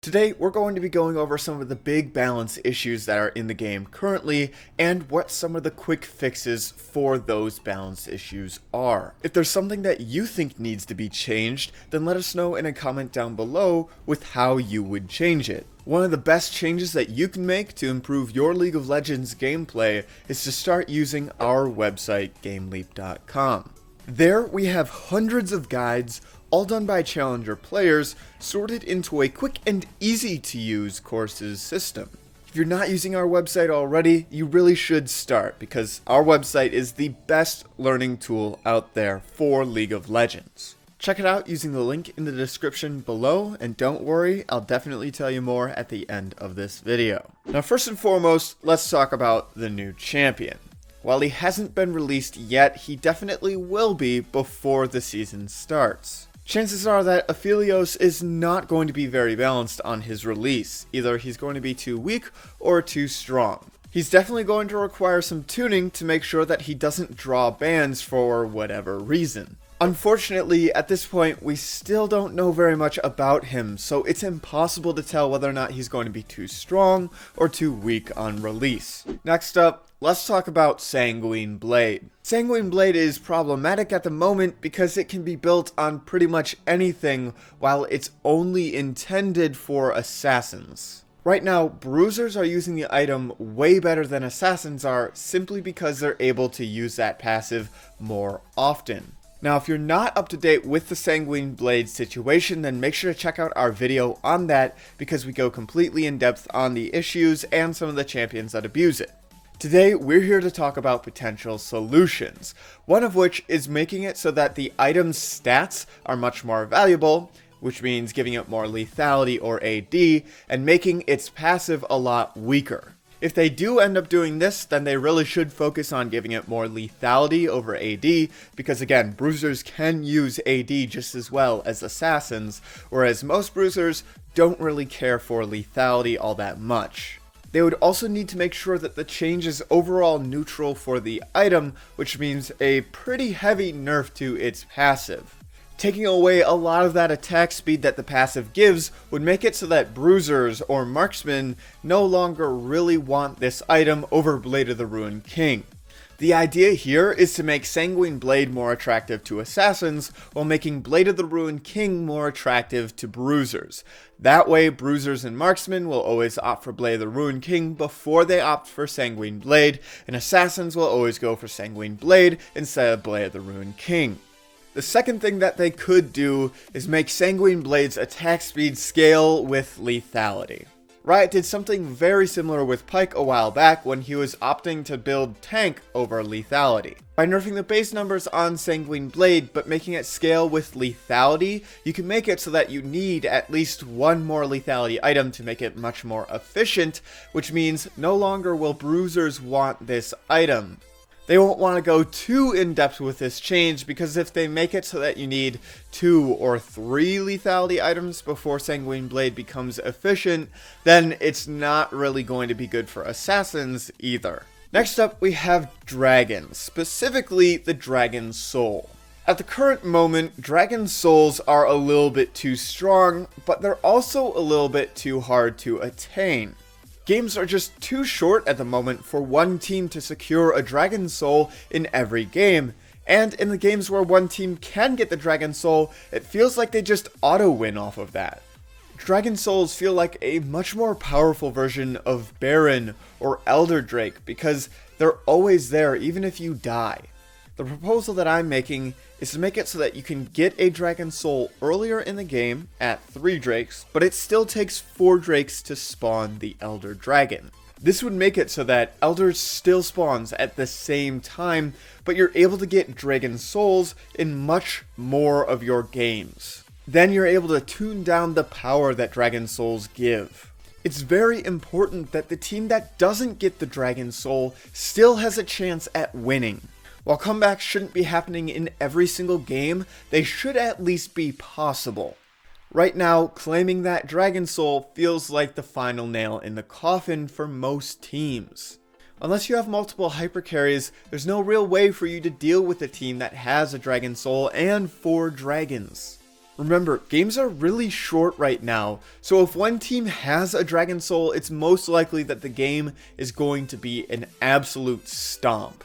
Today, we're going to be going over some of the big balance issues that are in the game currently, and what some of the quick fixes for those balance issues are. If there's something that you think needs to be changed, then let us know in a comment down below with how you would change it. One of the best changes that you can make to improve your League of Legends gameplay is to start using our website, GameLeap.com. There, we have hundreds of guides, all done by challenger players, sorted into a quick and easy to use courses system. If you're not using our website already, you really should start, because our website is the best learning tool out there for League of Legends. Check it out using the link in the description below, and don't worry, I'll definitely tell you more at the end of this video. Now first and foremost, let's talk about the new champion. While he hasn't been released yet, he definitely will be before the season starts. Chances are that Aphelios is not going to be very balanced on his release. Either he's going to be too weak or too strong. He's definitely going to require some tuning to make sure that he doesn't draw bans for whatever reason. Unfortunately, at this point, we still don't know very much about him, so it's impossible to tell whether or not he's going to be too strong or too weak on release. Next up, let's talk about Sanguine Blade. Sanguine Blade is problematic at the moment because it can be built on pretty much anything while it's only intended for assassins. Right now, bruisers are using the item way better than assassins are simply because they're able to use that passive more often. Now, if you're not up to date with the Sanguine Blade situation, then make sure to check out our video on that because we go completely in depth on the issues and some of the champions that abuse it. Today, we're here to talk about potential solutions, one of which is making it so that the item's stats are much more valuable, which means giving it more lethality or AD, and making its passive a lot weaker. If they do end up doing this, then they really should focus on giving it more lethality over AD, because again, bruisers can use AD just as well as assassins, whereas most bruisers don't really care for lethality all that much. They would also need to make sure that the change is overall neutral for the item, which means a pretty heavy nerf to its passive. Taking away a lot of that attack speed that the passive gives would make it so that bruisers or marksmen no longer really want this item over Blade of the Ruined King. The idea here is to make Sanguine Blade more attractive to assassins, while making Blade of the Ruined King more attractive to bruisers. That way, bruisers and marksmen will always opt for Blade of the Ruined King before they opt for Sanguine Blade, and assassins will always go for Sanguine Blade instead of Blade of the Ruined King. The second thing that they could do is make Sanguine Blade's attack speed scale with lethality. Riot did something very similar with Pyke a while back when he was opting to build tank over lethality. By nerfing the base numbers on Sanguine Blade but making it scale with lethality, you can make it so that you need at least one more lethality item to make it much more efficient, which means no longer will bruisers want this item. They won't want to go too in-depth with this change, because if they make it so that you need 2 or 3 lethality items before Sanguine Blade becomes efficient, then it's not really going to be good for assassins either. Next up, we have dragons, specifically the Dragon Soul. At the current moment, Dragon Souls are a little bit too strong, but they're also a little bit too hard to attain. Games are just too short at the moment for one team to secure a Dragon Soul in every game, and in the games where one team can get the Dragon Soul, it feels like they just auto-win off of that. Dragon Souls feel like a much more powerful version of Baron or Elder Drake because they're always there even if you die. The proposal that I'm making is to make it so that you can get a Dragon Soul earlier in the game at 3 Drakes, but it still takes 4 Drakes to spawn the Elder Dragon. This would make it so that Elder still spawns at the same time, but you're able to get Dragon Souls in much more of your games. Then you're able to tune down the power that Dragon Souls give. It's very important that the team that doesn't get the Dragon Soul still has a chance at winning. While comebacks shouldn't be happening in every single game, they should at least be possible. Right now, claiming that Dragon Soul feels like the final nail in the coffin for most teams. Unless you have multiple hypercarries, there's no real way for you to deal with a team that has a Dragon Soul and 4 dragons. Remember, games are really short right now, so if one team has a Dragon Soul, it's most likely that the game is going to be an absolute stomp.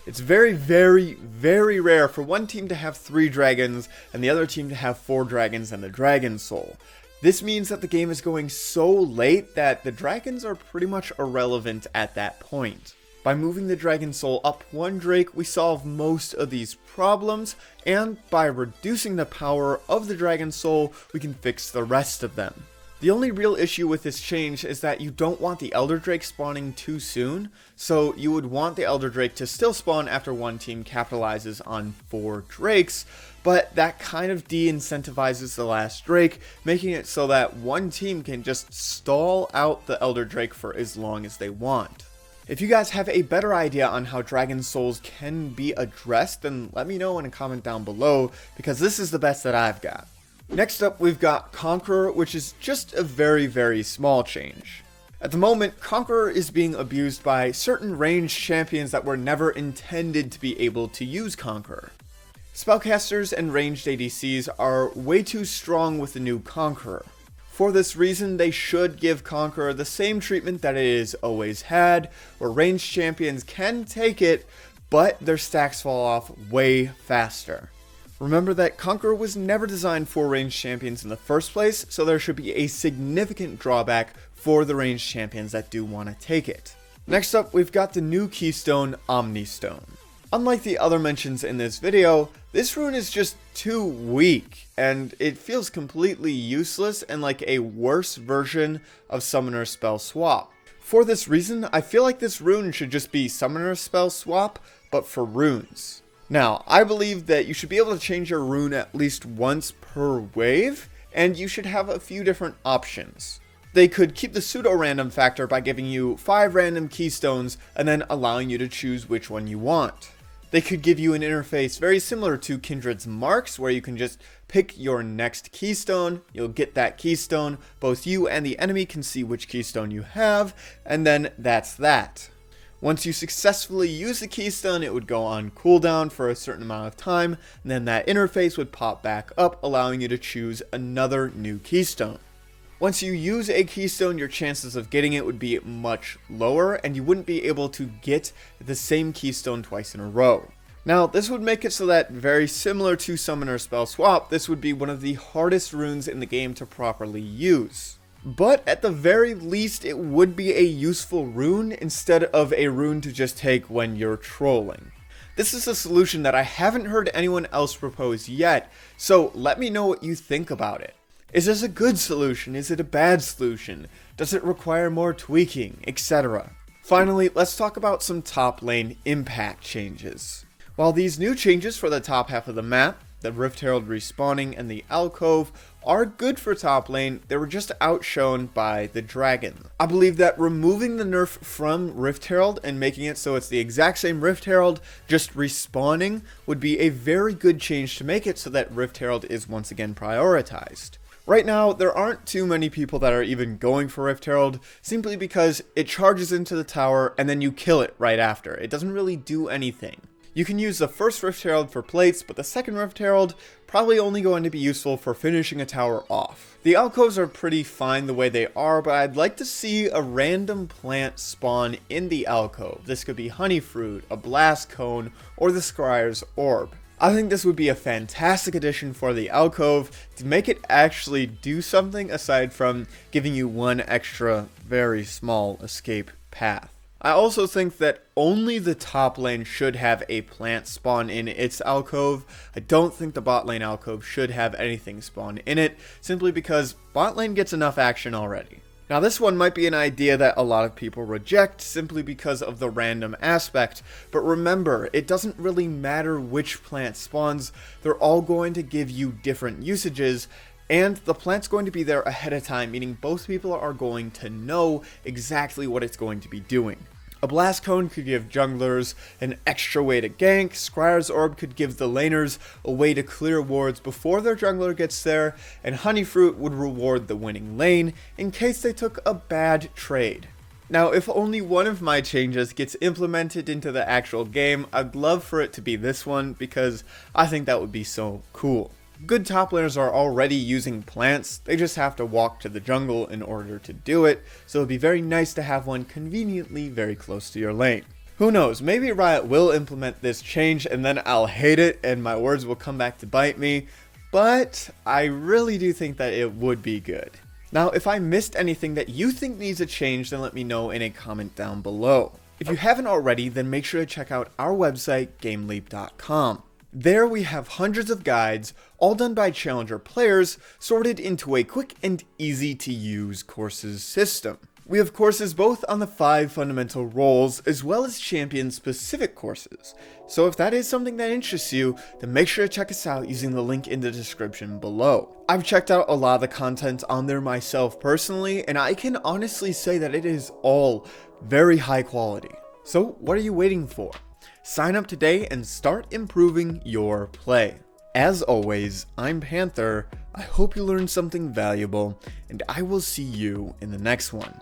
It's very, very, very rare for one team to have 3 dragons and the other team to have 4 dragons and the Dragon Soul. This means that the game is going so late that the dragons are pretty much irrelevant at that point. By moving the Dragon Soul up 1 Drake, we solve most of these problems, and by reducing the power of the Dragon Soul, we can fix the rest of them. The only real issue with this change is that you don't want the Elder Drake spawning too soon, so you would want the Elder Drake to still spawn after one team capitalizes on 4 Drakes, but that kind of de-incentivizes the last Drake, making it so that one team can just stall out the Elder Drake for as long as they want. If you guys have a better idea on how Dragon Souls can be addressed, then let me know in a comment down below, because this is the best that I've got. Next up, we've got Conqueror, which is just a very, very small change. At the moment, Conqueror is being abused by certain ranged champions that were never intended to be able to use Conqueror. Spellcasters and ranged ADCs are way too strong with the new Conqueror. For this reason, they should give Conqueror the same treatment that it has always had, where ranged champions can take it, but their stacks fall off way faster. Remember that Conqueror was never designed for ranged champions in the first place, so there should be a significant drawback for the ranged champions that do want to take it. Next up, we've got the new Keystone, Omni Stone. Unlike the other mentions in this video, this rune is just too weak, and it feels completely useless and like a worse version of Summoner Spell Swap. For this reason, I feel like this rune should just be Summoner Spell Swap, but for runes. Now, I believe that you should be able to change your rune at least once per wave, and you should have a few different options. They could keep the pseudo-random factor by giving you 5 random keystones and then allowing you to choose which one you want. They could give you an interface very similar to Kindred's Marks, where you can just pick your next keystone, you'll get that keystone, both you and the enemy can see which keystone you have, and then that's that. Once you successfully use the keystone, it would go on cooldown for a certain amount of time, and then that interface would pop back up, allowing you to choose another new keystone. Once you use a keystone, your chances of getting it would be much lower, and you wouldn't be able to get the same keystone twice in a row. Now, this would make it so that, very similar to Summoner Spell Swap, this would be one of the hardest runes in the game to properly use. But at the very least, it would be a useful rune instead of a rune to just take when you're trolling. This is a solution that I haven't heard anyone else propose yet, so let me know what you think about it. Is this a good solution? Is it a bad solution? Does it require more tweaking, etc.? Finally, let's talk about some top lane impact changes. While these new changes for the top half of the map, the Rift Herald respawning and the alcove, are good for top lane, they were just outshone by the dragon. I believe that removing the nerf from Rift Herald and making it so it's the exact same Rift Herald, just respawning, would be a very good change to make it so that Rift Herald is once again prioritized. Right now, there aren't too many people that are even going for Rift Herald, simply because it charges into the tower and then you kill it right after. It doesn't really do anything. You can use the first Rift Herald for plates, but the second Rift Herald probably only going to be useful for finishing a tower off. The alcoves are pretty fine the way they are, but I'd like to see a random plant spawn in the alcove. This could be honey fruit, a blast cone, or the scryer's orb. I think this would be a fantastic addition for the alcove to make it actually do something aside from giving you one extra very small escape path. I also think that only the top lane should have a plant spawn in its alcove. I don't think the bot lane alcove should have anything spawn in it, simply because bot lane gets enough action already. Now this one might be an idea that a lot of people reject simply because of the random aspect, but remember, it doesn't really matter which plant spawns, they're all going to give you different usages, and the plant's going to be there ahead of time, meaning both people are going to know exactly what it's going to be doing. A blast cone could give junglers an extra way to gank, Scryer's orb could give the laners a way to clear wards before their jungler gets there, and honey fruit would reward the winning lane in case they took a bad trade. Now, if only one of my changes gets implemented into the actual game, I'd love for it to be this one because I think that would be so cool. Good top laners are already using plants, they just have to walk to the jungle in order to do it, so it'd be very nice to have one conveniently very close to your lane. Who knows, maybe Riot will implement this change and then I'll hate it and my words will come back to bite me, but I really do think that it would be good. Now, if I missed anything that you think needs a change, then let me know in a comment down below. If you haven't already, then make sure to check out our website, GameLeap.com. There we have hundreds of guides, all done by challenger players, sorted into a quick and easy to use courses system. We have courses both on the 5 fundamental roles, as well as champion specific courses. So if that is something that interests you, then make sure to check us out using the link in the description below. I've checked out a lot of the content on there myself personally, and I can honestly say that it is all very high quality. So what are you waiting for? Sign up today and start improving your play. As always, I'm Panther, I hope you learned something valuable, and I will see you in the next one.